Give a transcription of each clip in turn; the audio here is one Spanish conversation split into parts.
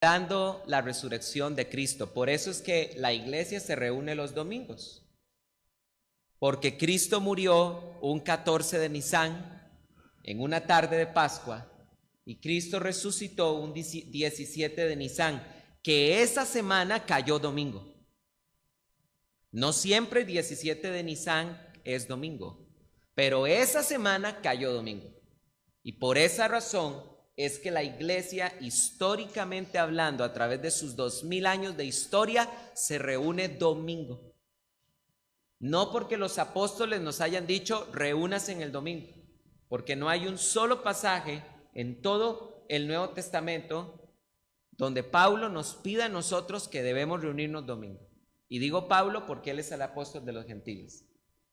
dando la resurrección de Cristo. Por eso es que la iglesia se reúne los domingos. Porque Cristo murió un 14 de Nisan, en una tarde de Pascua, y Cristo resucitó un 17 de Nisan, que esa semana cayó domingo. No siempre 17 de Nisan es domingo, pero esa semana cayó domingo. Y por esa razón es que la iglesia, históricamente hablando, a través de sus 2000 años de historia, se reúne domingo. No porque los apóstoles nos hayan dicho, reúnase en el domingo, porque no hay un solo pasaje en todo el Nuevo Testamento donde Pablo nos pida a nosotros que debemos reunirnos domingo. Y digo Pablo porque él es el apóstol de los gentiles.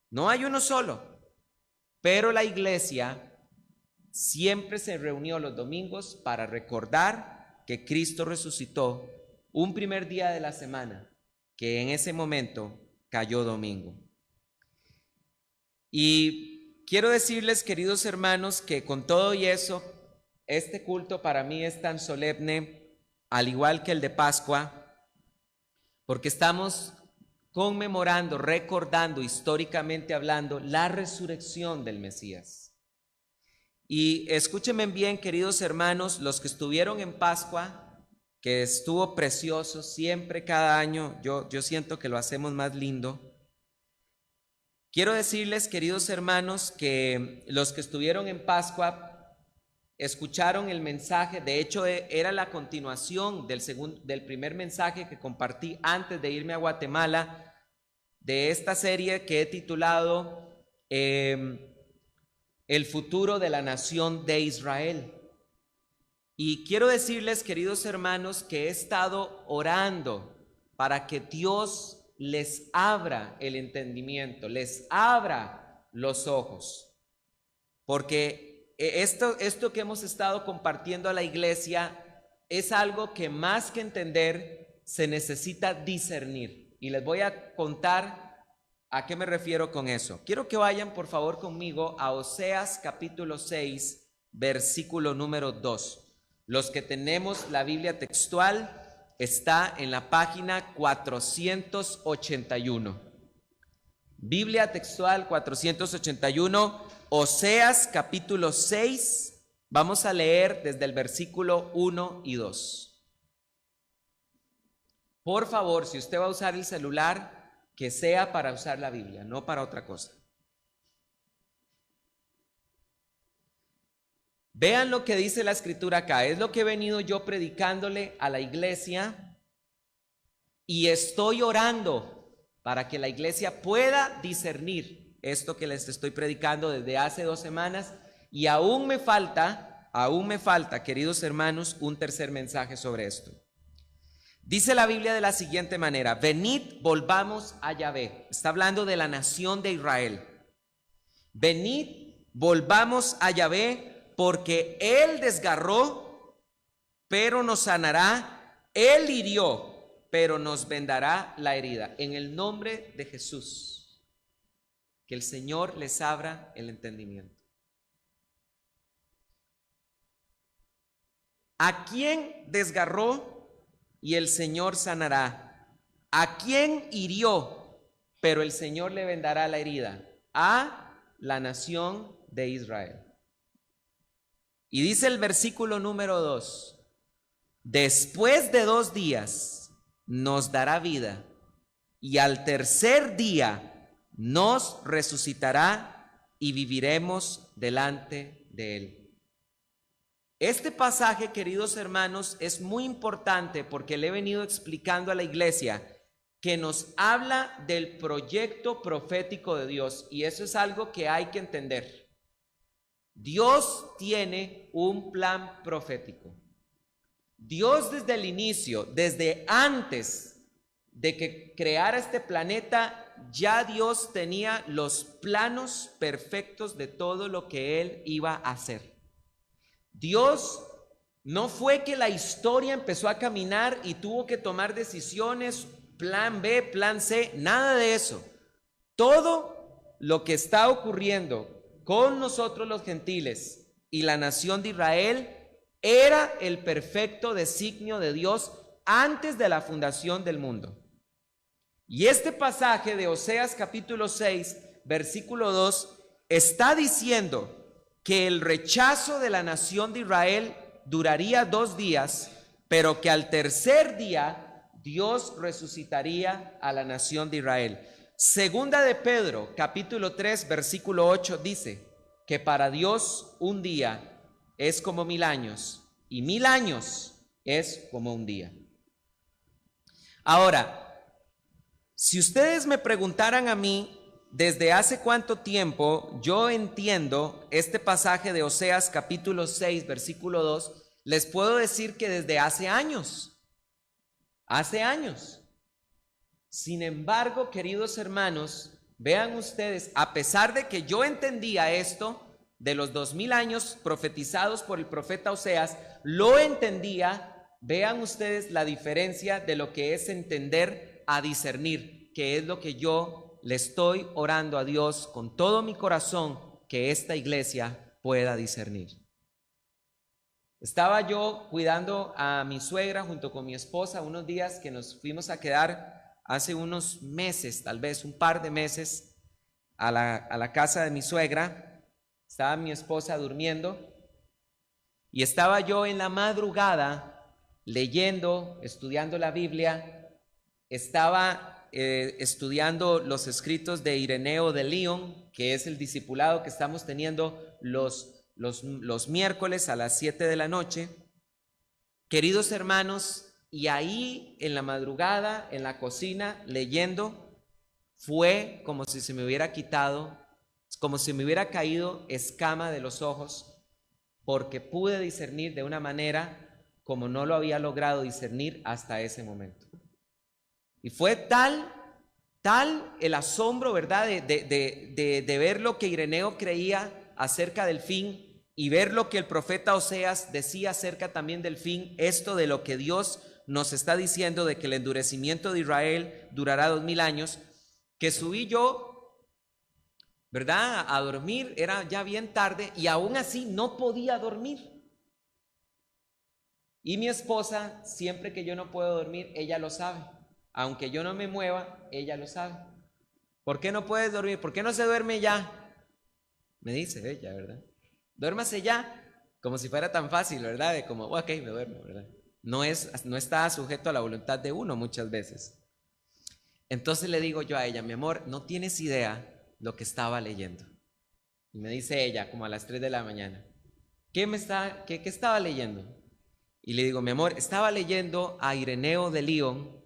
No hay uno solo, pero la iglesia siempre se reunió los domingos para recordar que Cristo resucitó un primer día de la semana, que en ese momento cayó domingo. Y quiero decirles, queridos hermanos, que con todo y eso, este culto para mí es tan solemne, al igual que el de Pascua, porque estamos conmemorando, recordando, históricamente hablando, la resurrección del Mesías. Y escúchenme bien, queridos hermanos, los que estuvieron en Pascua, que estuvo precioso, siempre cada año, yo siento que lo hacemos más lindo. Quiero decirles, queridos hermanos, que los que estuvieron en Pascua escucharon el mensaje. De hecho, era la continuación del primer mensaje que compartí antes de irme a Guatemala, de esta serie que he titulado El futuro de la nación de Israel. Y quiero decirles, queridos hermanos, que he estado orando para que Dios les abra el entendimiento, les abra los ojos, porque esto que hemos estado compartiendo a la iglesia es algo que más que entender se necesita discernir. Y les voy a contar a qué me refiero con eso. Quiero que vayan por favor conmigo a Oseas capítulo 6, versículo número 2. Los que tenemos la Biblia textual, está en la página 481. Biblia textual 481, Oseas capítulo 6, vamos a leer desde el versículo 1 y 2. Por favor, si usted va a usar el celular, que sea para usar la Biblia, no para otra cosa. Vean lo que dice la escritura acá, es lo que he venido yo predicándole a la iglesia y estoy orando para que la iglesia pueda discernir esto que les estoy predicando desde hace 2 semanas y aún me falta, queridos hermanos, un tercer mensaje sobre esto. Dice la Biblia de la siguiente manera: venid, volvamos a Yahvé. Está hablando de la nación de Israel. Venid, volvamos a Yahvé, porque Él desgarró, pero nos sanará. Él hirió, pero nos vendará la herida. En el nombre de Jesús, que el Señor les abra el entendimiento. ¿A quién desgarró? Y el Señor sanará. ¿A quién hirió? Pero el Señor le vendará la herida. A la nación de Israel. Y dice el versículo número 2: después de 2 días nos dará vida, y al tercer día nos resucitará y viviremos delante de Él. Este pasaje, queridos hermanos, es muy importante porque le he venido explicando a la iglesia que nos habla del proyecto profético de Dios, y eso es algo que hay que entender. Dios tiene un plan profético. Dios desde el inicio, desde antes de que creara este planeta, ya Dios tenía los planos perfectos de todo lo que Él iba a hacer. Dios no fue que la historia empezó a caminar y tuvo que tomar decisiones, plan B, plan C, nada de eso. Todo lo que está ocurriendo con nosotros los gentiles y la nación de Israel Era el perfecto designio de Dios antes de la fundación del mundo. Y este pasaje de Oseas capítulo 6, versículo 2, está diciendo que el rechazo de la nación de Israel duraría 2 días, pero que al tercer día Dios resucitaría a la nación de Israel. Segunda de Pedro, capítulo 3, versículo 8 dice que para Dios un día es como 1000 años y 1000 años es como un día. Ahora, si ustedes me preguntaran a mí desde hace cuánto tiempo yo entiendo este pasaje de Oseas capítulo 6, versículo 2, les puedo decir que desde hace años. Hace años. Sin embargo, queridos hermanos, vean ustedes, a pesar de que yo entendía esto de los 2000 años profetizados por el profeta Oseas, lo entendía, vean ustedes la diferencia de lo que es entender a discernir, que es lo que yo le estoy orando a Dios con todo mi corazón, que esta iglesia pueda discernir. Estaba yo cuidando a mi suegra junto con mi esposa unos días que nos fuimos a quedar hace unos meses, tal vez un par de meses, a la casa de mi suegra. Estaba mi esposa durmiendo y estaba yo en la madrugada leyendo, estudiando la Biblia. Estaba estudiando los escritos de Ireneo de Lyon, que es el discipulado que estamos teniendo los miércoles a las 7 de la noche. Queridos hermanos, y ahí en la madrugada, en la cocina, leyendo, fue como si se me hubiera quitado, como si me hubiera caído escama de los ojos, porque pude discernir de una manera como no lo había logrado discernir hasta ese momento. Y fue tal el asombro, ¿verdad?, de ver lo que Ireneo creía acerca del fin y ver lo que el profeta Oseas decía acerca también del fin, esto de lo que Dios nos está diciendo de que el endurecimiento de Israel durará 2000 años, que subí yo, ¿verdad?, a dormir. Era ya bien tarde y aún así no podía dormir. Y mi esposa, siempre que yo no puedo dormir, ella lo sabe. Aunque yo no me mueva, ella lo sabe. ¿Por qué no puedes dormir? ¿Por qué no se duerme ya? Me dice ella, ¿verdad? Duérmase ya, como si fuera tan fácil, ¿verdad? De como, ok, me duermo, ¿verdad? No está sujeto a la voluntad de uno muchas veces. Entonces le digo yo a ella, mi amor, no tienes idea lo que estaba leyendo. Y me dice ella, como a las 3 de la mañana, ¿qué estaba leyendo? Y le digo, mi amor, estaba leyendo a Ireneo de Lyon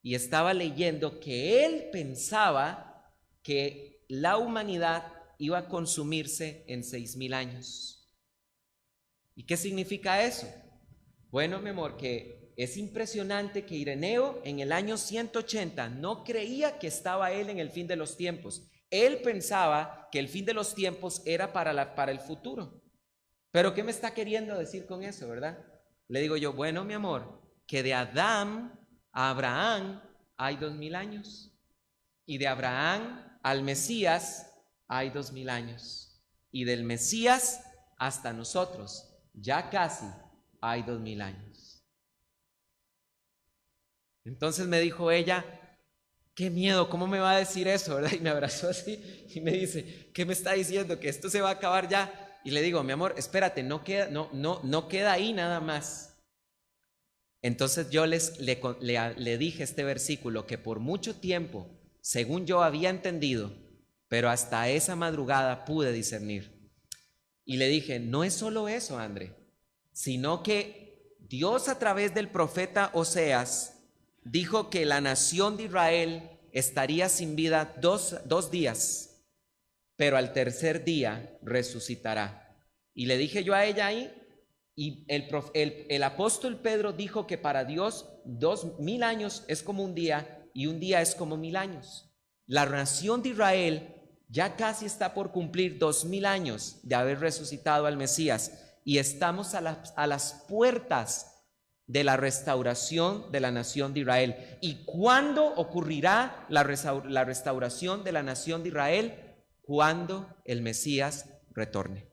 y estaba leyendo que él pensaba que la humanidad iba a consumirse en 6000 años. ¿Y qué significa eso? Bueno, mi amor, que es impresionante que Ireneo en el año 180 no creía que estaba él en el fin de los tiempos. Él pensaba que el fin de los tiempos era para el futuro. Pero ¿qué me está queriendo decir con eso, verdad? Le digo yo, bueno, mi amor, que de Adán a Abraham hay 2000 años. Y de Abraham al Mesías hay 2000 años. Y del Mesías hasta nosotros ya casi hay 2000 años. Entonces me dijo ella, qué miedo, ¿cómo me va a decir eso, verdad? Y me abrazó así y me dice, ¿qué me está diciendo? ¿Que esto se va a acabar ya? Y le digo, mi amor, espérate, no queda ahí nada más. Entonces yo le dije este versículo que por mucho tiempo, según yo había entendido, pero hasta esa madrugada pude discernir. Y le dije, no es solo eso, André, sino que Dios a través del profeta Oseas dijo que la nación de Israel estaría sin vida dos días, pero al tercer día resucitará. Y le dije yo a ella ahí, y el apóstol Pedro dijo que para Dios 2000 años es como un día y un día es como 1000 años. La nación de Israel ya casi está por cumplir 2000 años de haber resucitado al Mesías y estamos a las puertas de la restauración de la nación de Israel. ¿Y cuándo ocurrirá la restauración de la nación de Israel? Cuando el Mesías retorne.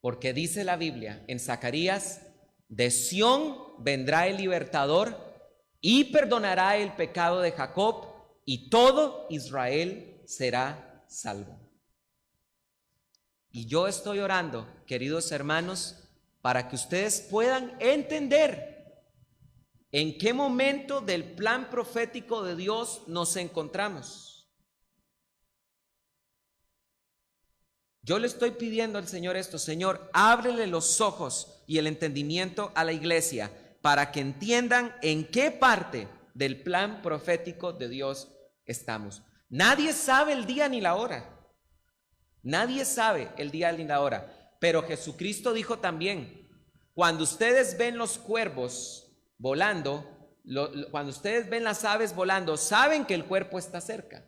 Porque dice la Biblia en Zacarías, de Sión vendrá el libertador y perdonará el pecado de Jacob, y todo Israel será salvo. Y yo estoy orando, queridos hermanos, para que ustedes puedan entender en qué momento del plan profético de Dios nos encontramos. Yo le estoy pidiendo al Señor esto: Señor, ábrele los ojos y el entendimiento a la iglesia para que entiendan en qué parte del plan profético de Dios estamos. Nadie sabe el día ni la hora. Nadie sabe el día ni la hora. Pero Jesucristo dijo también: cuando ustedes ven los cuervos volando, cuando ustedes ven las aves volando, saben que el cuerpo está cerca.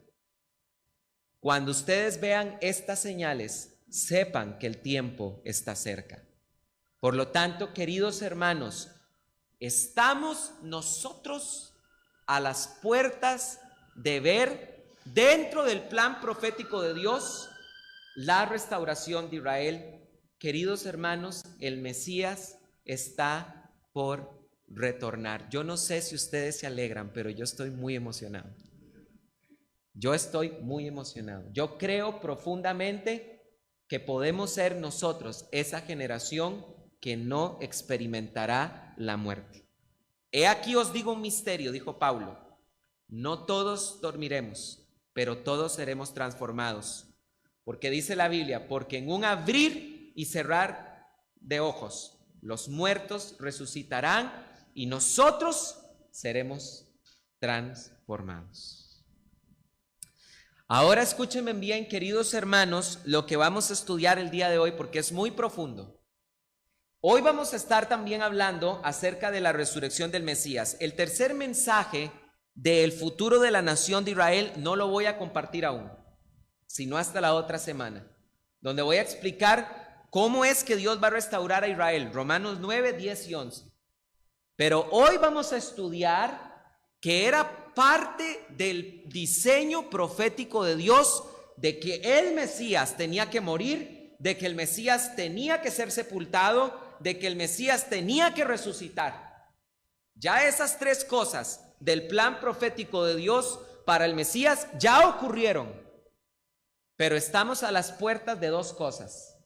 Cuando ustedes vean estas señales, sepan que el tiempo está cerca. Por lo tanto, queridos hermanos, estamos nosotros a las puertas de ver dentro del plan profético de Dios la restauración de Israel. Queridos hermanos, el Mesías está por retornar. Yo no sé si ustedes se alegran, pero yo estoy muy emocionado. Yo estoy muy emocionado. Yo creo profundamente que podemos ser nosotros esa generación que no experimentará la muerte. He aquí os digo un misterio, dijo Pablo: no todos dormiremos, pero todos seremos transformados. Porque dice la Biblia: porque en un abrir y cerrar de ojos los muertos resucitarán y nosotros seremos transformados. Ahora escúchenme bien, queridos hermanos, lo que vamos a estudiar el día de hoy, porque es muy profundo. Hoy vamos a estar también hablando acerca de la resurrección del Mesías. El tercer mensaje del futuro de la nación de Israel no lo voy a compartir aún, sino hasta la otra semana, donde voy a explicar cómo es que Dios va a restaurar a Israel, Romanos 9, 10 y 11. Pero hoy vamos a estudiar que era parte del diseño profético de Dios, de que el Mesías tenía que morir, de que el Mesías tenía que ser sepultado, de que el Mesías tenía que resucitar. Ya esas tres cosas del plan profético de Dios para el Mesías ya ocurrieron. Pero estamos a las puertas de dos cosas.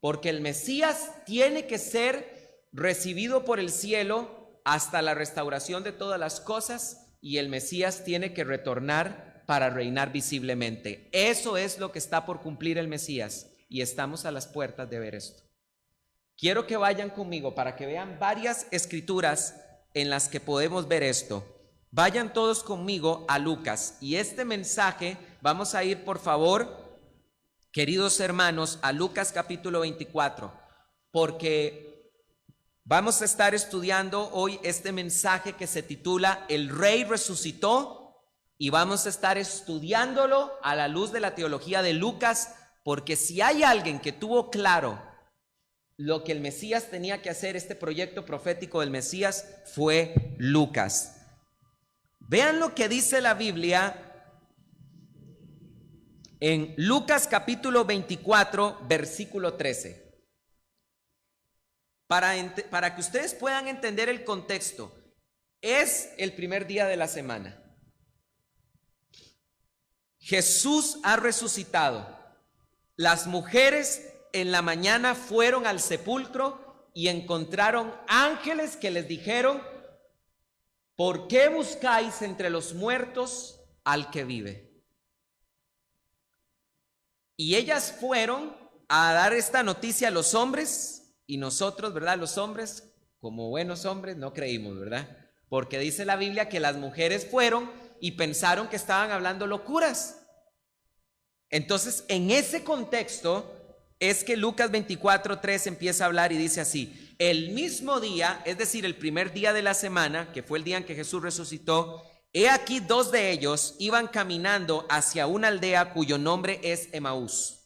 Porque el Mesías tiene que ser recibido por el cielo hasta la restauración de todas las cosas, y el Mesías tiene que retornar para reinar visiblemente. Eso es lo que está por cumplir el Mesías, y estamos a las puertas de ver esto. Quiero que vayan conmigo para que vean varias escrituras en las que podemos ver esto. Vayan todos conmigo a Lucas, y este mensaje vamos a ir, por favor, queridos hermanos, a Lucas capítulo 24, porque vamos a estar estudiando hoy este mensaje que se titula El Rey resucitó, y vamos a estar estudiándolo a la luz de la teología de Lucas, porque si hay alguien que tuvo claro lo que el Mesías tenía que hacer, este proyecto profético del Mesías, fue Lucas. Vean lo que dice la Biblia en Lucas capítulo 24, versículo 13. Para que ustedes puedan entender el contexto, es el primer día de la semana. Jesús ha resucitado. Las mujeres en la mañana fueron al sepulcro y encontraron ángeles que les dijeron: ¿por qué buscáis entre los muertos al que vive? Y ellas fueron a dar esta noticia a los hombres. Y nosotros, ¿verdad? Los hombres, como buenos hombres, no creímos, ¿verdad? Porque dice la Biblia que las mujeres fueron y pensaron que estaban hablando locuras. Entonces, en ese contexto es que Lucas 24:3 empieza a hablar y dice así: el mismo día, es decir, el primer día de la semana, que fue el día en que Jesús resucitó, he aquí dos de ellos iban caminando hacia una aldea cuyo nombre es Emaús,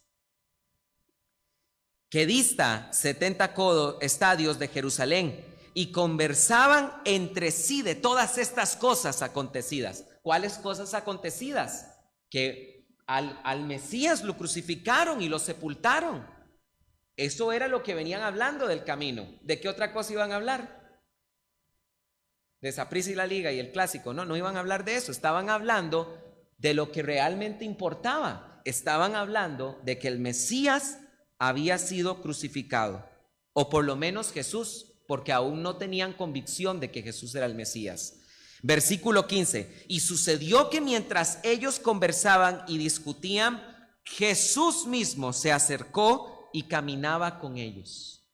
que dista 70 estadios de Jerusalén, y conversaban entre sí de todas estas cosas acontecidas. ¿Cuáles cosas acontecidas? Que al Mesías lo crucificaron y lo sepultaron. Eso era lo que venían hablando del camino. ¿De qué otra cosa iban a hablar? De Saprissa y la Liga y el Clásico. No, no iban a hablar de eso. Estaban hablando de lo que realmente importaba. Estaban hablando de que el Mesías había sido crucificado, o por lo menos Jesús, porque aún no tenían convicción de que Jesús era el Mesías. Versículo 15. Y sucedió que mientras ellos conversaban y discutían, Jesús mismo se acercó y caminaba con ellos.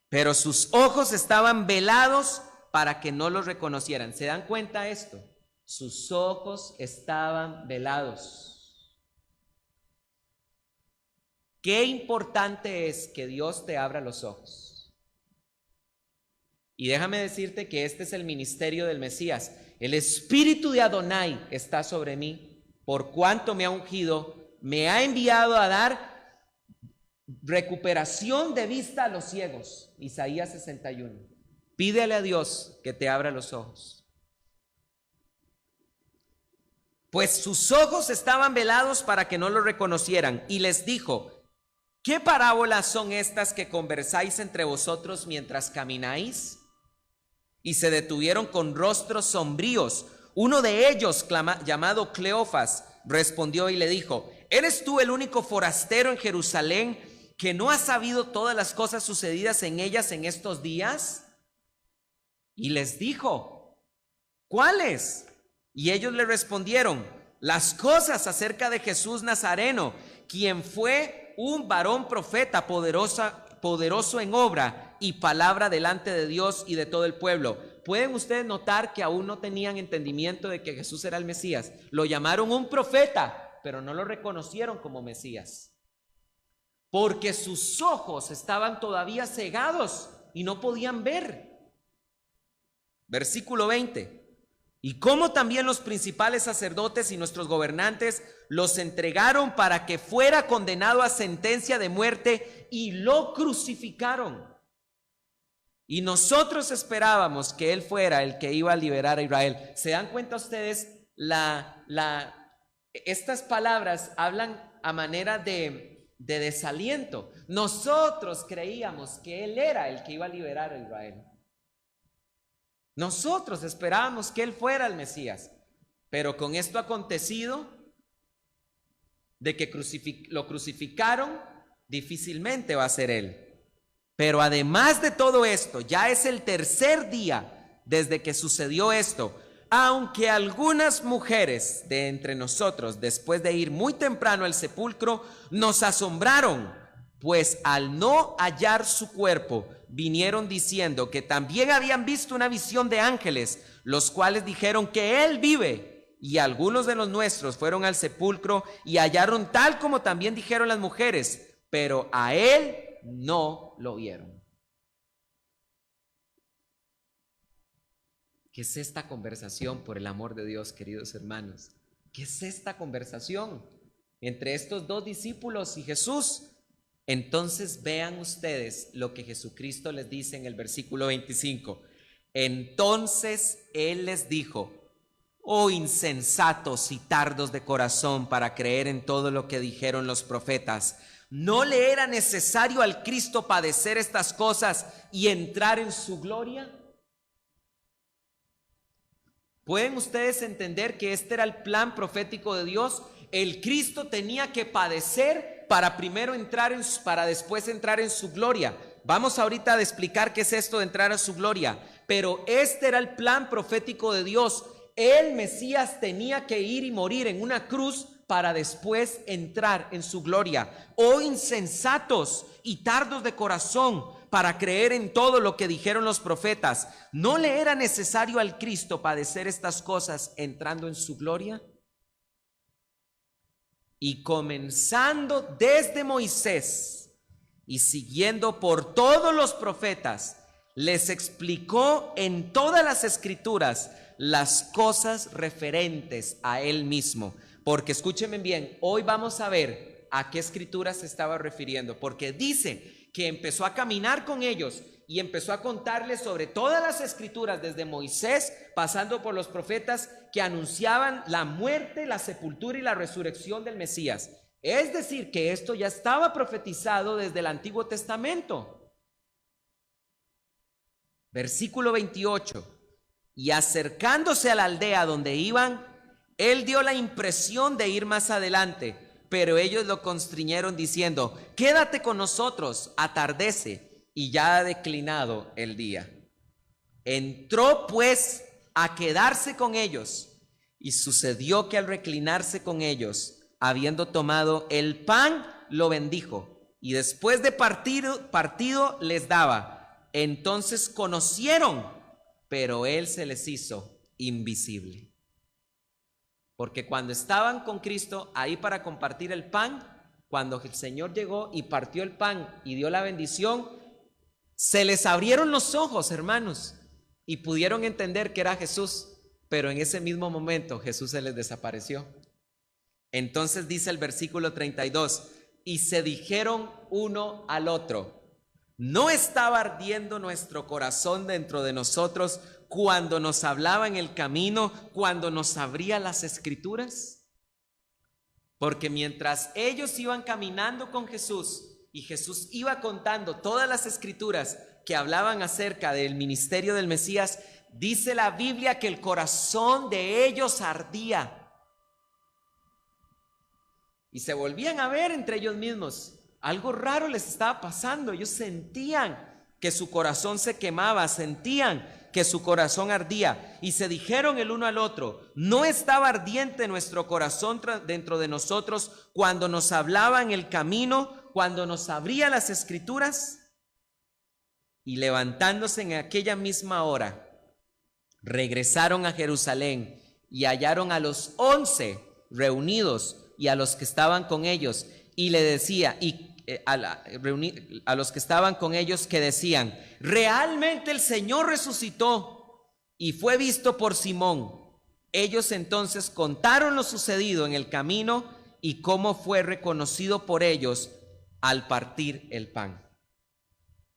Pero sus ojos estaban velados para que no los reconocieran. ¿Se dan cuenta de esto? Sus ojos estaban velados. Qué importante es que Dios te abra los ojos. Y déjame decirte que este es el ministerio del Mesías. El espíritu de Adonai está sobre mí, por cuanto me ha ungido, me ha enviado a dar recuperación de vista a los ciegos. Isaías 61. Pídele a Dios que te abra los ojos. Pues sus ojos estaban velados para que no lo reconocieran. Y les dijo: ¿qué parábolas son estas que conversáis entre vosotros mientras camináis? Y se detuvieron con rostros sombríos. Uno de ellos, llamado Cleofas, respondió y le dijo: ¿eres tú el único forastero en Jerusalén que no ha sabido todas las cosas sucedidas en ellas en estos días? Y les dijo: ¿cuáles? Y ellos le respondieron: las cosas acerca de Jesús Nazareno, quien fue un varón profeta, poderoso en obra y palabra delante de Dios y de todo el pueblo. ¿Pueden ustedes notar que aún no tenían entendimiento de que Jesús era el Mesías? Lo llamaron un profeta, pero no lo reconocieron como Mesías, porque sus ojos estaban todavía cegados y no podían ver. Versículo 20. Y como también los principales sacerdotes y nuestros gobernantes los entregaron para que fuera condenado a sentencia de muerte y lo crucificaron. Y nosotros esperábamos que él fuera el que iba a liberar a Israel. ¿Se dan cuenta ustedes? Estas palabras hablan a manera de desaliento. Nosotros creíamos que él era el que iba a liberar a Israel. Nosotros esperábamos que él fuera el Mesías, pero con esto acontecido, de que lo crucificaron, difícilmente va a ser él. Pero además de todo esto, ya es el tercer día desde que sucedió esto, aunque algunas mujeres de entre nosotros, después de ir muy temprano al sepulcro, nos asombraron, pues al no hallar su cuerpo, vinieron diciendo que también habían visto una visión de ángeles, los cuales dijeron que él vive. Y algunos de los nuestros fueron al sepulcro y hallaron tal como también dijeron las mujeres, pero a él no lo vieron. ¿Qué es esta conversación, por el amor de Dios, queridos hermanos? ¿Qué es esta conversación entre estos dos discípulos y Jesús? Entonces vean ustedes lo que Jesucristo les dice en el versículo 25. Entonces Él les dijo: oh insensatos y tardos de corazón para creer en todo lo que dijeron los profetas. ¿No le era necesario al Cristo padecer estas cosas y entrar en su gloria? ¿Pueden ustedes entender que este era el plan profético de Dios? El Cristo tenía que padecer para primero para después entrar en su gloria. Vamos ahorita a explicar qué es esto de entrar a su gloria, pero este era el plan profético de Dios. El Mesías tenía que ir y morir en una cruz para después entrar en su gloria. Oh insensatos y tardos de corazón para creer en todo lo que dijeron los profetas. ¿No le era necesario al Cristo padecer estas cosas entrando en su gloria? Y comenzando desde Moisés y siguiendo por todos los profetas, les explicó en todas las escrituras las cosas referentes a él mismo. Porque escúchenme bien, hoy vamos a ver a qué escrituras se estaba refiriendo, porque dice que empezó a caminar con ellos y empezó a contarles sobre todas las escrituras, desde Moisés, pasando por los profetas que anunciaban la muerte, la sepultura y la resurrección del Mesías. Es decir, que esto ya estaba profetizado desde el Antiguo Testamento. Versículo 28. Y acercándose a la aldea donde iban, él dio la impresión de ir más adelante, pero ellos lo constriñeron diciendo: quédate con nosotros, atardece y ya ha declinado el día. Entró pues a quedarse con ellos, y sucedió que al reclinarse con ellos, habiendo tomado el pan, lo bendijo, y después de partido les daba. Entonces conocieron, pero él se les hizo invisible. Porque cuando estaban con Cristo ahí para compartir el pan, cuando el Señor llegó y partió el pan y dio la bendición, se les abrieron los ojos, hermanos, y pudieron entender que era Jesús, pero en ese mismo momento Jesús se les desapareció. Entonces dice el versículo 32, y se dijeron uno al otro: ¿no estaba ardiendo nuestro corazón dentro de nosotros cuando nos hablaba en el camino, cuando nos abría las escrituras? Porque mientras ellos iban caminando con Jesús y Jesús iba contando todas las escrituras que hablaban acerca del ministerio del Mesías, dice la Biblia que el corazón de ellos ardía. Y se volvían a ver entre ellos mismos. Algo raro les estaba pasando. Ellos sentían que su corazón se quemaba, sentían que su corazón ardía, y se dijeron el uno al otro: ¿no estaba ardiente nuestro corazón dentro de nosotros cuando nos hablaba en el camino, cuando nos abría las escrituras? Y levantándose en aquella misma hora, regresaron a Jerusalén y hallaron a los 11 reunidos y a los que estaban con ellos, y le decía, a los que estaban con ellos, que decían: realmente el Señor resucitó y fue visto por Simón. Ellos entonces contaron lo sucedido en el camino y cómo fue reconocido por ellos al partir el pan.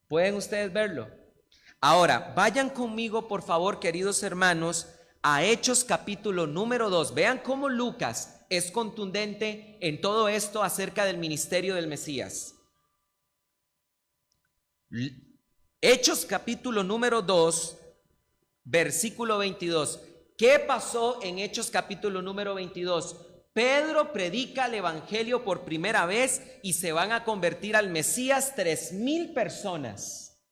¿Pueden ustedes verlo? Ahora, vayan conmigo, por favor, queridos hermanos, a Hechos capítulo número 2. Vean cómo Lucas es contundente en todo esto acerca del ministerio del Mesías. Hechos capítulo número 2, versículo 22. ¿Qué pasó en Hechos capítulo número 22? Pedro predica el evangelio por primera vez y se van a convertir al Mesías 3,000 personas.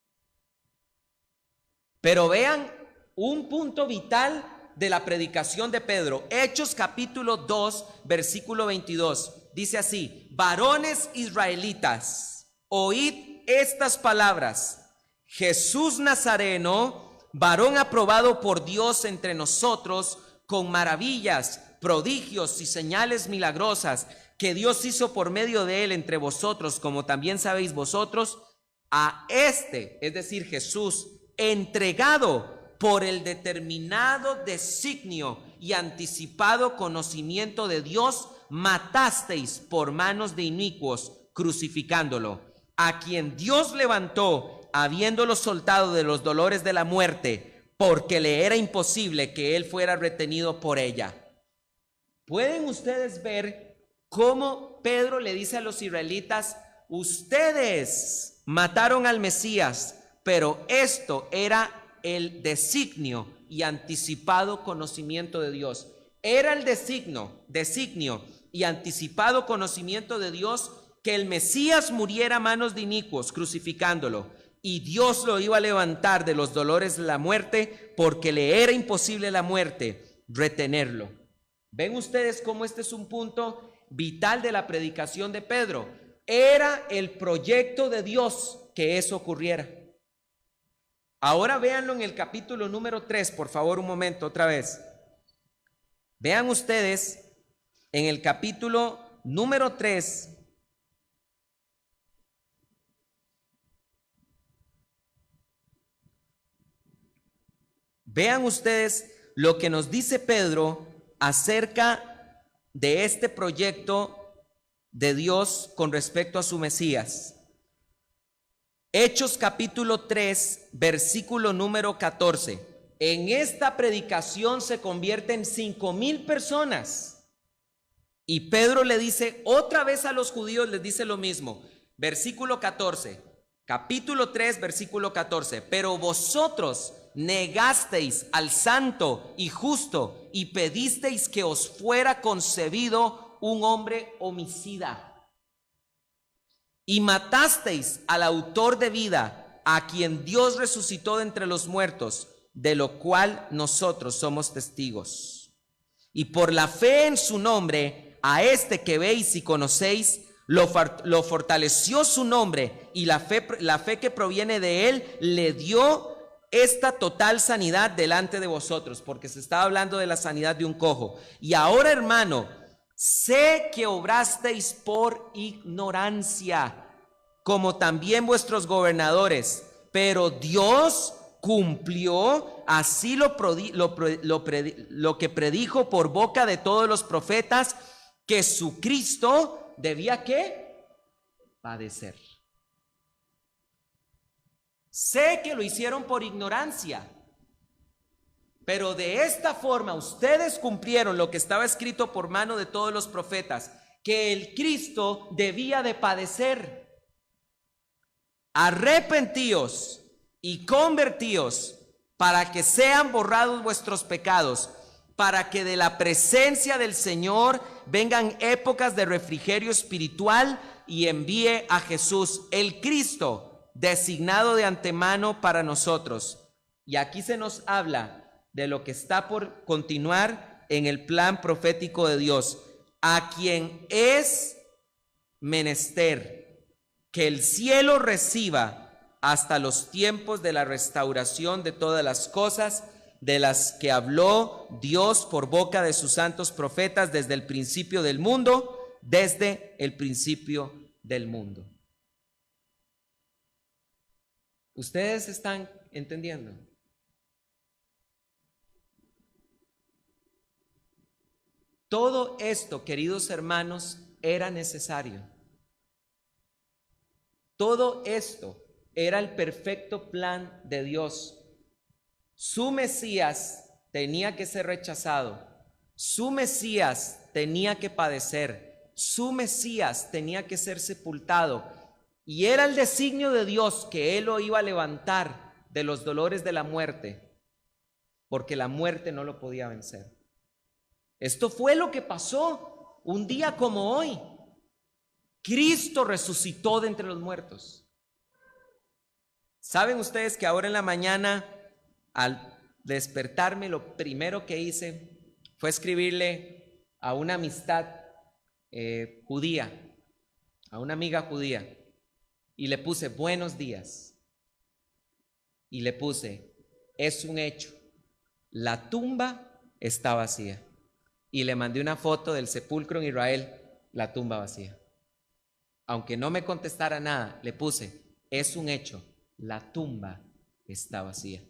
Pero vean un punto vital de la predicación de Pedro. Hechos capítulo 2, versículo 22. Dice así: varones israelitas, oíd estas palabras. Jesús Nazareno, varón aprobado por Dios entre nosotros, con maravillas, prodigios y señales milagrosas que Dios hizo por medio de él entre vosotros, como también sabéis vosotros, a este, es decir, Jesús, entregado por el determinado designio y anticipado conocimiento de Dios, matasteis por manos de inicuos, crucificándolo, a quien Dios levantó, habiéndolo soltado de los dolores de la muerte, porque le era imposible que él fuera retenido por ella. ¿Pueden ustedes ver cómo Pedro le dice a los israelitas: ustedes mataron al Mesías, pero esto era el designio y anticipado conocimiento de Dios? Era el designio y anticipado conocimiento de Dios que el Mesías muriera a manos de inicuos, crucificándolo, y Dios lo iba a levantar de los dolores de la muerte, porque le era imposible la muerte retenerlo. ¿Ven ustedes cómo este es un punto vital de la predicación de Pedro? Era el proyecto de Dios que eso ocurriera. Ahora véanlo en el capítulo número 3, por favor, un momento, otra vez. Vean ustedes en el capítulo número 3. Vean ustedes lo que nos dice Pedro acerca de este proyecto de Dios con respecto a su Mesías. Hechos capítulo 3, versículo número 14. En esta predicación se convierten 5,000 personas Y Pedro le dice otra vez a los judíos, les dice lo mismo. Versículo 14, capítulo 3, versículo 14. Pero vosotros negasteis al santo y justo y pedisteis que os fuera concebido un hombre homicida. Y matasteis al autor de vida, a quien Dios resucitó de entre los muertos, de lo cual nosotros somos testigos. Y por la fe en su nombre, a este que veis y conocéis, lo fortaleció su nombre, y la fe que proviene de él le dio esta total sanidad delante de vosotros, porque se estaba hablando de la sanidad de un cojo. Y ahora, hermano, sé que obrasteis por ignorancia, como también vuestros gobernadores, pero Dios cumplió así lo que predijo por boca de todos los profetas, que su Cristo debía ¿qué? Padecer. Sé que lo hicieron por ignorancia, pero de esta forma ustedes cumplieron lo que estaba escrito por mano de todos los profetas, que el Cristo debía de padecer. Arrepentíos y convertíos para que sean borrados vuestros pecados, para que de la presencia del Señor vengan épocas de refrigerio espiritual, y envíe a Jesús, el Cristo, designado de antemano para nosotros. Y aquí se nos habla de lo que está por continuar en el plan profético de Dios, a quien es menester que el cielo reciba hasta los tiempos de la restauración de todas las cosas, de las que habló Dios por boca de sus santos profetas desde el principio del mundo, desde el principio del mundo. ¿Ustedes están entendiendo? Todo esto, queridos hermanos, era necesario. Todo esto era el perfecto plan de Dios. Su Mesías tenía que ser rechazado. Su Mesías tenía que padecer. Su Mesías tenía que ser sepultado. Y era el designio de Dios que Él lo iba a levantar de los dolores de la muerte, porque la muerte no lo podía vencer. Esto fue lo que pasó un día como hoy. Cristo resucitó de entre los muertos. ¿Saben ustedes que ahora en la mañana, al despertarme, lo primero que hice fue escribirle a una amistad judía, a una amiga judía, y le puse buenos días, y le puse, es un hecho, la tumba está vacía, y le mandé una foto del sepulcro en Israel, la tumba vacía. Aunque no me contestara nada, le puse, es un hecho, la tumba está vacía.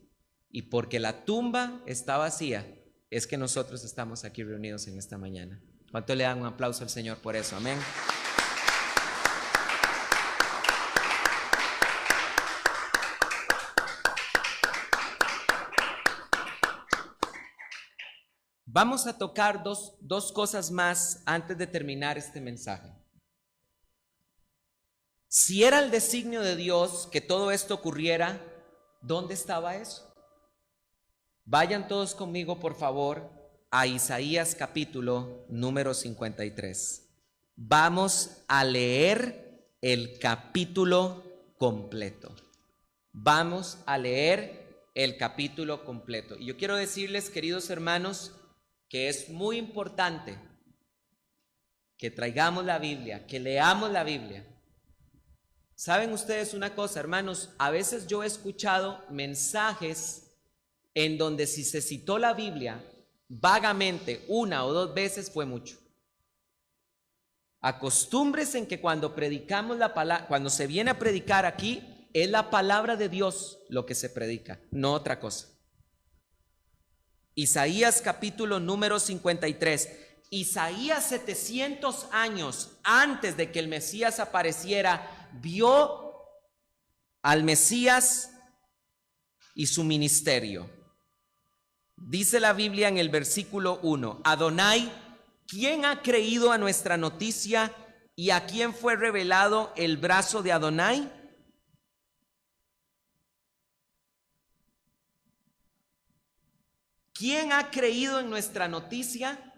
Y porque la tumba está vacía, es que nosotros estamos aquí reunidos en esta mañana. ¿Cuánto le dan un aplauso al Señor por eso? Amén. Vamos a tocar dos cosas más antes de terminar este mensaje. Si era el designio de Dios que todo esto ocurriera, ¿dónde estaba eso? Vayan todos conmigo, por favor, a Isaías capítulo número 53. Vamos a leer el capítulo completo. Vamos a leer el capítulo completo. Y yo quiero decirles, queridos hermanos, que es muy importante que traigamos la Biblia, que leamos la Biblia. ¿Saben ustedes una cosa, hermanos? A veces yo he escuchado mensajes en donde si se citó la Biblia vagamente una o dos veces fue mucho. Acostúmbrese en que cuando predicamos la palabra, cuando se viene a predicar aquí, es la palabra de Dios lo que se predica, no otra cosa. Isaías capítulo número 53. Isaías 700 años antes de que el Mesías apareciera, vio al Mesías y su ministerio. Dice la Biblia en el versículo 1, Adonai, ¿Quién ha creído a nuestra noticia y a quién fue revelado el brazo de Adonai? ¿Quién ha creído en nuestra noticia?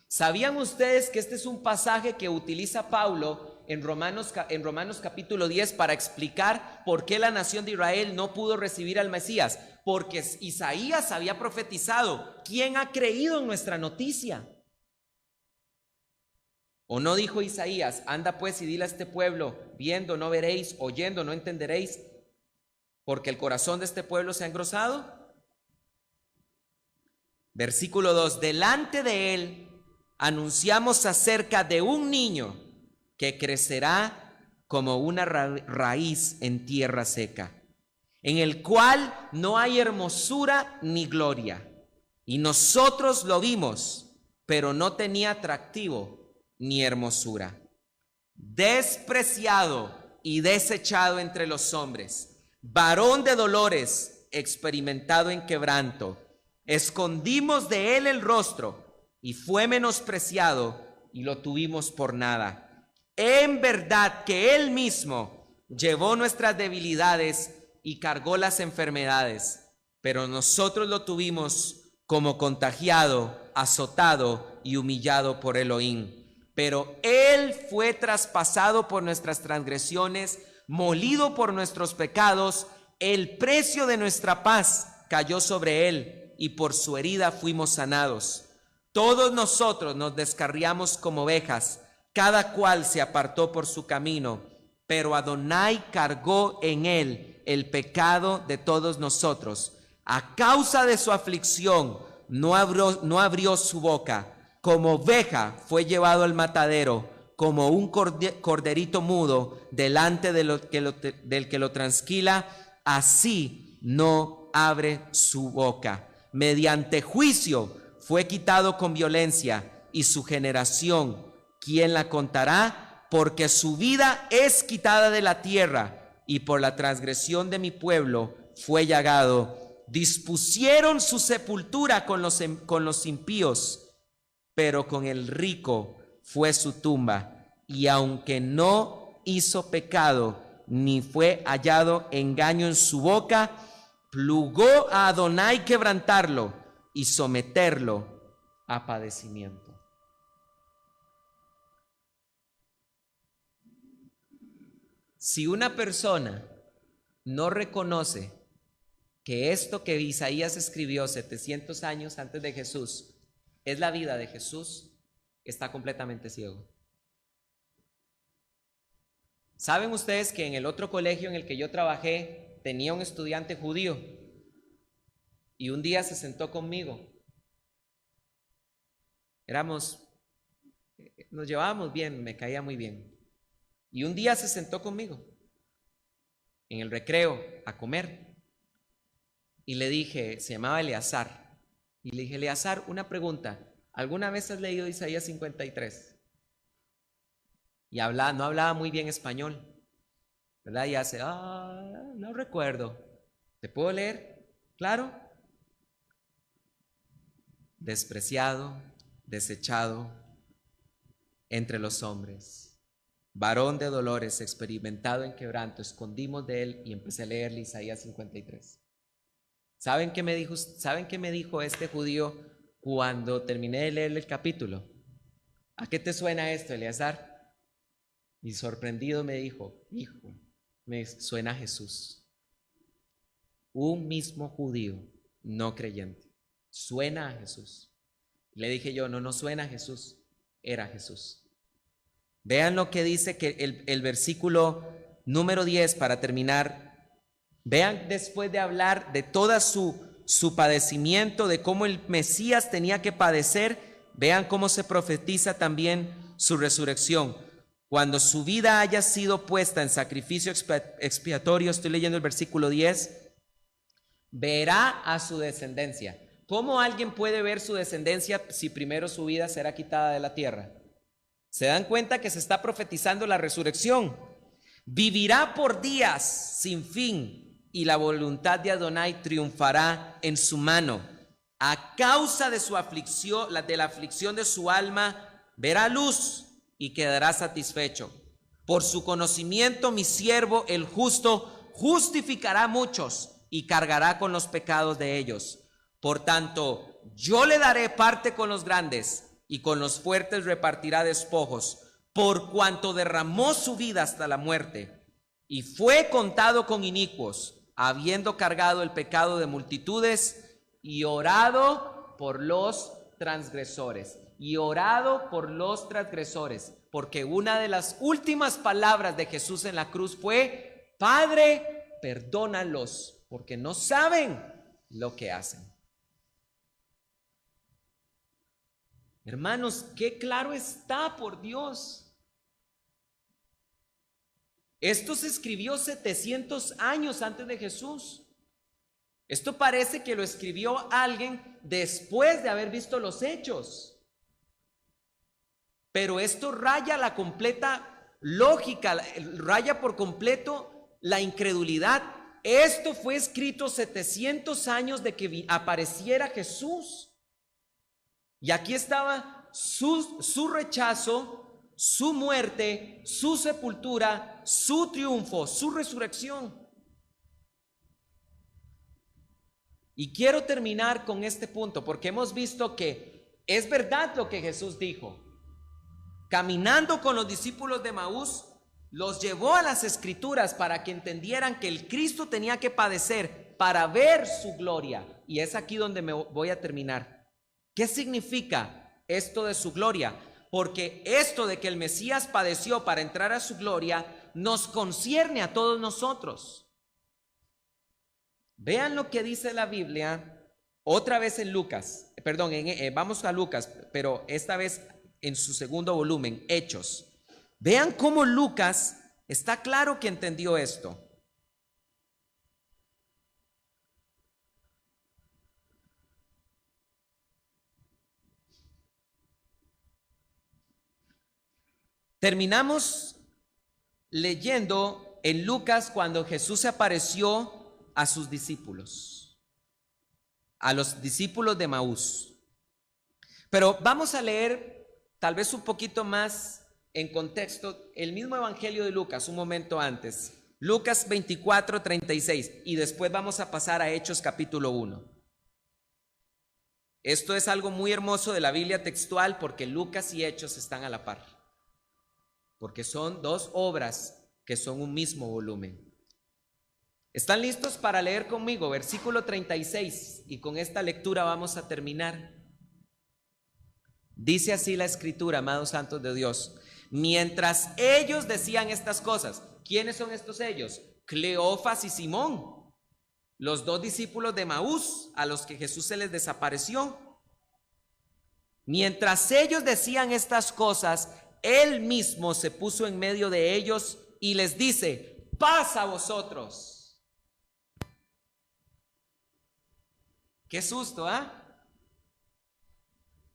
¿Sabían ustedes que este es un pasaje que utiliza Pablo en Romanos capítulo 10 para explicar por qué la nación de Israel no pudo recibir al Mesías? Porque Isaías había profetizado. ¿Quién ha creído en nuestra noticia? ¿O no dijo Isaías: anda pues y dile a este pueblo, viendo no veréis, oyendo no entenderéis, porque el corazón de este pueblo se ha engrosado? Versículo 2: delante de él anunciamos acerca de un niño que crecerá como una raíz en tierra seca, en el cual no hay hermosura ni gloria. Y nosotros lo vimos, pero no tenía atractivo ni hermosura. Despreciado y desechado entre los hombres, varón de dolores, experimentado en quebranto. Escondimos de él el rostro y fue menospreciado y lo tuvimos por nada. En verdad que él mismo llevó nuestras debilidades y cargó las enfermedades, pero nosotros lo tuvimos como contagiado, azotado y humillado por Elohim. Pero él fue traspasado por nuestras transgresiones, molido por nuestros pecados. El precio de nuestra paz cayó sobre él y por su herida fuimos sanados. Todos nosotros nos descarriamos como ovejas, cada cual se apartó por su camino, pero Adonai cargó en él el pecado de todos nosotros. A causa de su aflicción no abrió su boca. Como oveja fue llevado al matadero, como un corderito mudo delante del que lo transquila, así no abre su boca. Mediante juicio fue quitado con violencia, y su generación, ¿quién la contará? Porque su vida es quitada de la tierra, y por la transgresión de mi pueblo fue llagado. Dispusieron su sepultura con los impíos, pero con el rico fue su tumba. Y aunque no hizo pecado, ni fue hallado engaño en su boca, plugó a Adonai quebrantarlo y someterlo a padecimiento. Si una persona no reconoce que esto que Isaías escribió 700 años antes de Jesús es la vida de Jesús, está completamente ciego. ¿Saben ustedes que en el otro colegio en el que yo trabajé tenía un estudiante judío? Y un día se sentó conmigo. Nos llevábamos bien, me caía muy bien. Y un día se sentó conmigo en el recreo a comer. Y le dije, se llamaba Eleazar. Y le dije: Eleazar, una pregunta. ¿Alguna vez has leído Isaías 53? Y no hablaba muy bien español, ¿verdad? Y hace, no recuerdo. ¿Te puedo leer? Claro. Despreciado, desechado entre los hombres, varón de dolores, experimentado en quebranto, escondimos de él. Y empecé a leerle Isaías 53. ¿Saben qué me dijo este judío cuando terminé de leerle el capítulo? ¿A qué te suena esto, Eleazar? Y sorprendido me dijo: hijo, me suena a Jesús. Un mismo judío no creyente, suena a Jesús. Le dije yo: no suena a Jesús, era Jesús. Vean lo que dice que el versículo número 10 para terminar. Vean, después de hablar de toda su padecimiento, de cómo el Mesías tenía que padecer, vean cómo se profetiza también su resurrección. Cuando su vida haya sido puesta en sacrificio expiatorio, estoy leyendo el versículo 10, verá a su descendencia. ¿Cómo alguien puede ver su descendencia si primero su vida será quitada de la tierra? ¿Se dan cuenta que se está profetizando la resurrección? Vivirá por días sin fin, y la voluntad de Adonai triunfará en su mano. a causa de su aflicción, de la aflicción de su alma, verá luz y quedará satisfecho. Por su conocimiento, mi siervo, el justo, justificará a muchos y cargará con los pecados de ellos. Por tanto, yo le daré parte con los grandes y con los fuertes repartirá despojos, por cuanto derramó su vida hasta la muerte y fue contado con inicuos, habiendo cargado el pecado de multitudes y orado por los transgresores. Y orado por los transgresores, porque una de las últimas palabras de Jesús en la cruz fue: Padre, perdónalos, porque no saben lo que hacen. Hermanos, qué claro está, por Dios. Esto se escribió 700 años antes de Jesús. Esto parece que lo escribió alguien después de haber visto los hechos. Pero esto raya la completa lógica, raya por completo la incredulidad. Esto fue escrito 700 años de que apareciera Jesús. Y aquí estaba su rechazo, su muerte, su sepultura, su triunfo, su resurrección. Y quiero terminar con este punto, porque hemos visto que es verdad lo que Jesús dijo. Caminando con los discípulos de Emaús, los llevó a las Escrituras para que entendieran que el Cristo tenía que padecer para ver su gloria. Y es aquí donde me voy a terminar. ¿Qué significa esto de su gloria? Porque esto de que el Mesías padeció para entrar a su gloria nos concierne a todos nosotros. Vean lo que dice la Biblia otra vez en Lucas, perdón, vamos a Lucas, pero esta vez en su segundo volumen, Hechos. Vean cómo Lucas está claro que entendió esto. Terminamos leyendo en Lucas cuando Jesús se apareció a sus discípulos, a los discípulos de Emaús. Pero vamos a leer tal vez un poquito más en contexto el mismo Evangelio de Lucas un momento antes. Lucas 24:36, y después vamos a pasar a Hechos capítulo 1. Esto es algo muy hermoso de la Biblia textual, porque Lucas y Hechos están a la par, porque son dos obras que son un mismo volumen. ¿Están listos para leer conmigo? Versículo 36, y con esta lectura vamos a terminar. Dice así la Escritura, amados santos de Dios: mientras ellos decían estas cosas. ¿Quiénes son estos ellos? Cleofas y Simón, los dos discípulos de Emaús a los que Jesús se les desapareció. Mientras ellos decían estas cosas, él mismo se puso en medio de ellos y les dice: paz a vosotros. Qué susto, ¿ah?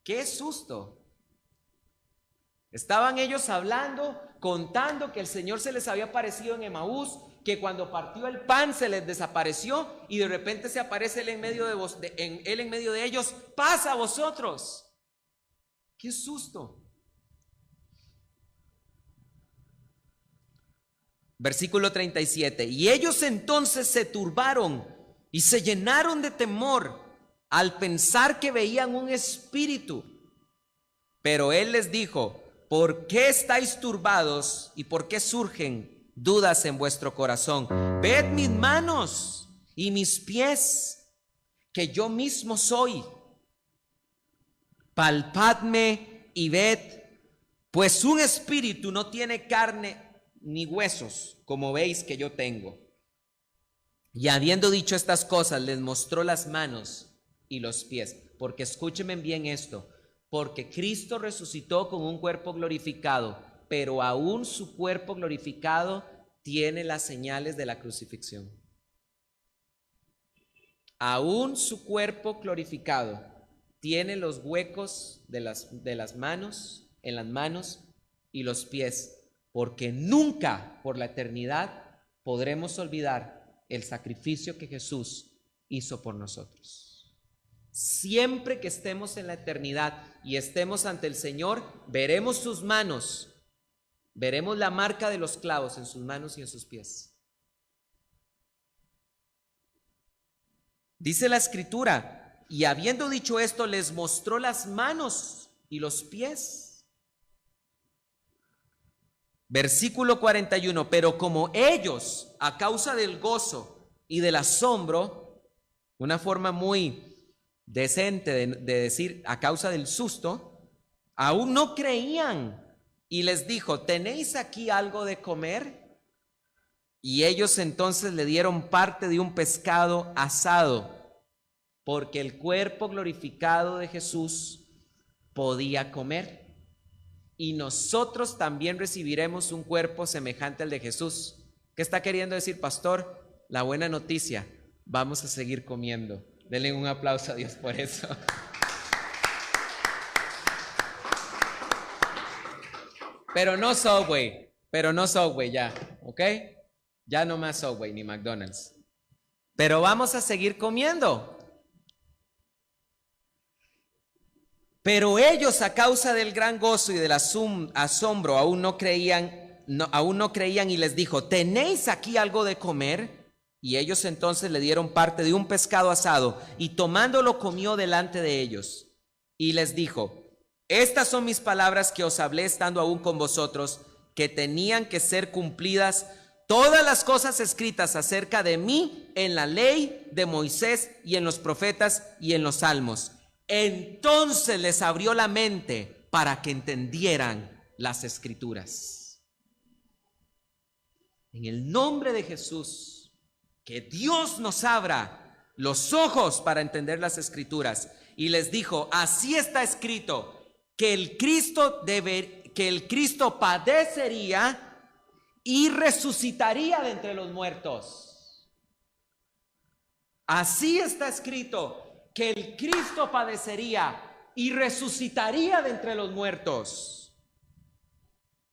¡Qué susto! Estaban ellos hablando, contando que el Señor se les había aparecido en Emaús, que cuando partió el pan se les desapareció y de repente se aparece Él en medio de ellos. ¡Paz a vosotros! ¡Qué susto! Versículo 37. Y ellos entonces se turbaron y se llenaron de temor al pensar que veían un espíritu. Pero Él les dijo: ¿por qué estáis turbados y por qué surgen dudas en vuestro corazón? Ved mis manos y mis pies, que yo mismo soy. Palpadme y ved, pues un espíritu no tiene carne ni huesos, como veis que yo tengo. Y habiendo dicho estas cosas, les mostró las manos y los pies. Porque escúchenme bien esto: porque Cristo resucitó con un cuerpo glorificado, pero aún su cuerpo glorificado tiene las señales de la crucifixión. Aún su cuerpo glorificado tiene los huecos de las manos, en las manos y los pies, porque nunca por la eternidad podremos olvidar el sacrificio que Jesús hizo por nosotros. Siempre que estemos en la eternidad y estemos ante el Señor, veremos sus manos, veremos la marca de los clavos en sus manos y en sus pies. Dice la Escritura, y habiendo dicho esto, les mostró las manos y los pies. Versículo 41, pero como ellos, a causa del gozo y del asombro, una forma muy decente de decir a causa del susto, aún no creían, y les dijo, ¿tenéis aquí algo de comer? Y ellos entonces le dieron parte de un pescado asado, porque el cuerpo glorificado de Jesús podía comer, y nosotros también recibiremos un cuerpo semejante al de Jesús. ¿Qué está queriendo decir, pastor? La buena noticia, vamos a seguir comiendo. Denle un aplauso a Dios por eso. Pero no Subway ya, ¿ok? Ya no más Subway ni McDonald's. Pero vamos a seguir comiendo. Pero ellos, a causa del gran gozo y del asombro, aún no creían y les dijo, ¿tenéis aquí algo de comer? Y ellos entonces le dieron parte de un pescado asado, y tomándolo comió delante de ellos. Y les dijo, estas son mis palabras que os hablé estando aún con vosotros, que tenían que ser cumplidas todas las cosas escritas acerca de mí en la ley de Moisés y en los profetas y en los salmos. Entonces les abrió la mente para que entendieran las Escrituras. En el nombre de Jesús, que Dios nos abra los ojos para entender las Escrituras. Y les dijo, así está escrito, que el Cristo padecería y resucitaría de entre los muertos. Así está escrito, que el Cristo padecería y resucitaría de entre los muertos,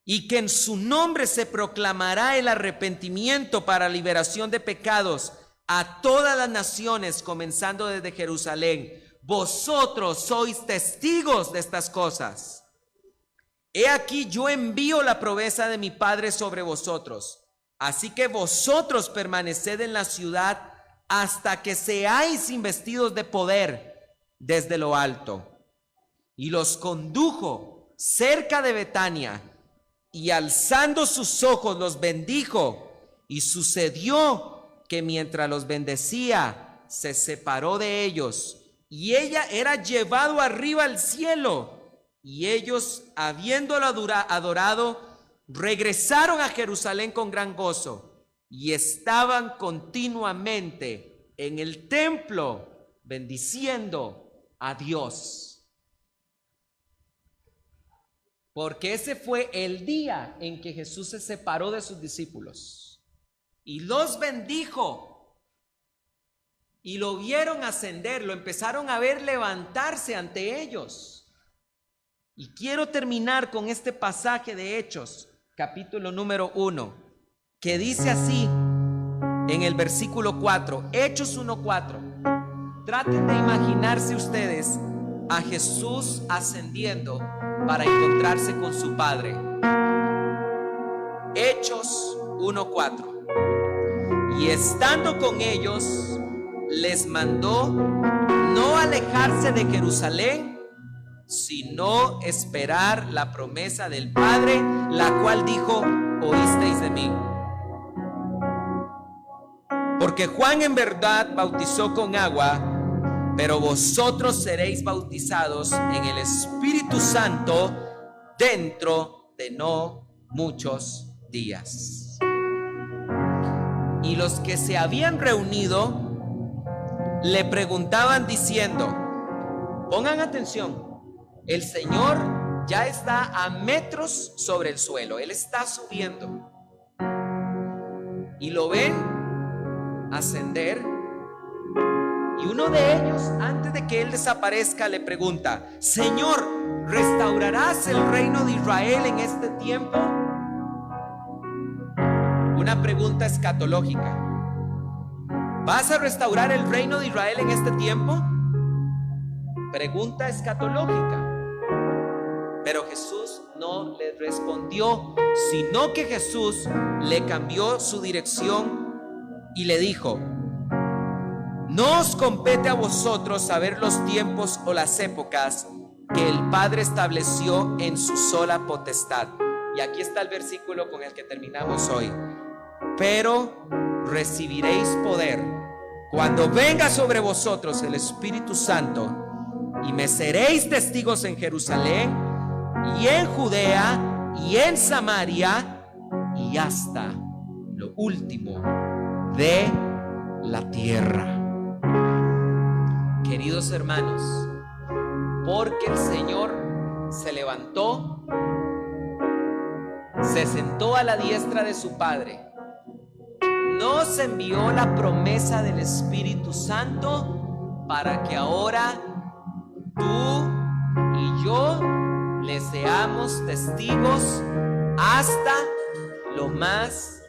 y que en su nombre se proclamará el arrepentimiento para liberación de pecados a todas las naciones, comenzando desde Jerusalén. Vosotros sois testigos de estas cosas. He aquí yo envío la promesa de mi Padre sobre vosotros, así que vosotros permaneced en la ciudad hasta que seáis investidos de poder desde lo alto. Y los condujo cerca de Betania, y alzando sus ojos los bendijo, y sucedió que mientras los bendecía, se separó de ellos, y ella era llevado arriba al cielo. Y ellos, habiéndolo adorado, regresaron a Jerusalén con gran gozo, y estaban continuamente en el templo bendiciendo a Dios. Porque ese fue el día en que Jesús se separó de sus discípulos y los bendijo, y lo vieron ascender, lo empezaron a ver levantarse ante ellos. Y quiero terminar con este pasaje de Hechos, capítulo número 1, que dice así en el versículo 4, Hechos 1:4. Traten de imaginarse ustedes a Jesús ascendiendo para encontrarse con su Padre. Hechos 1:4. Y estando con ellos, les mandó no alejarse de Jerusalén, sino esperar la promesa del Padre, la cual dijo, oísteis de mí. Porque Juan en verdad bautizó con agua, pero vosotros seréis bautizados en el Espíritu Santo dentro de no muchos días. Y los que se habían reunido le preguntaban diciendo, pongan atención, el Señor ya está a metros sobre el suelo, Él está subiendo, y lo ven ascender. Y uno de ellos, antes de que Él desaparezca, le pregunta, Señor, ¿restaurarás el reino de Israel en este tiempo? Una pregunta escatológica. ¿Vas a restaurar el reino de Israel en este tiempo? Pregunta escatológica. Pero Jesús no le respondió, sino que Jesús le cambió su dirección y le dijo: no os compete a vosotros saber los tiempos o las épocas que el Padre estableció en su sola potestad. Y aquí está el versículo con el que terminamos hoy. Pero recibiréis poder cuando venga sobre vosotros el Espíritu Santo, y me seréis testigos en Jerusalén y en Judea y en Samaria y hasta lo último de la tierra. Queridos hermanos, porque el Señor se levantó, se sentó a la diestra de su Padre, nos envió la promesa del Espíritu Santo para que ahora tú y yo le seamos testigos hasta lo más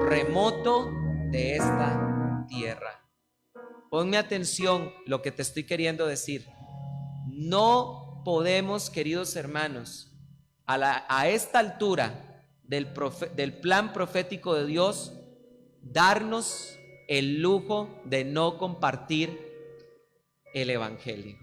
remoto de esta tierra. Ponme atención lo que te estoy queriendo decir. No podemos, queridos hermanos, a esta altura del plan profético de Dios, darnos el lujo de no compartir el Evangelio.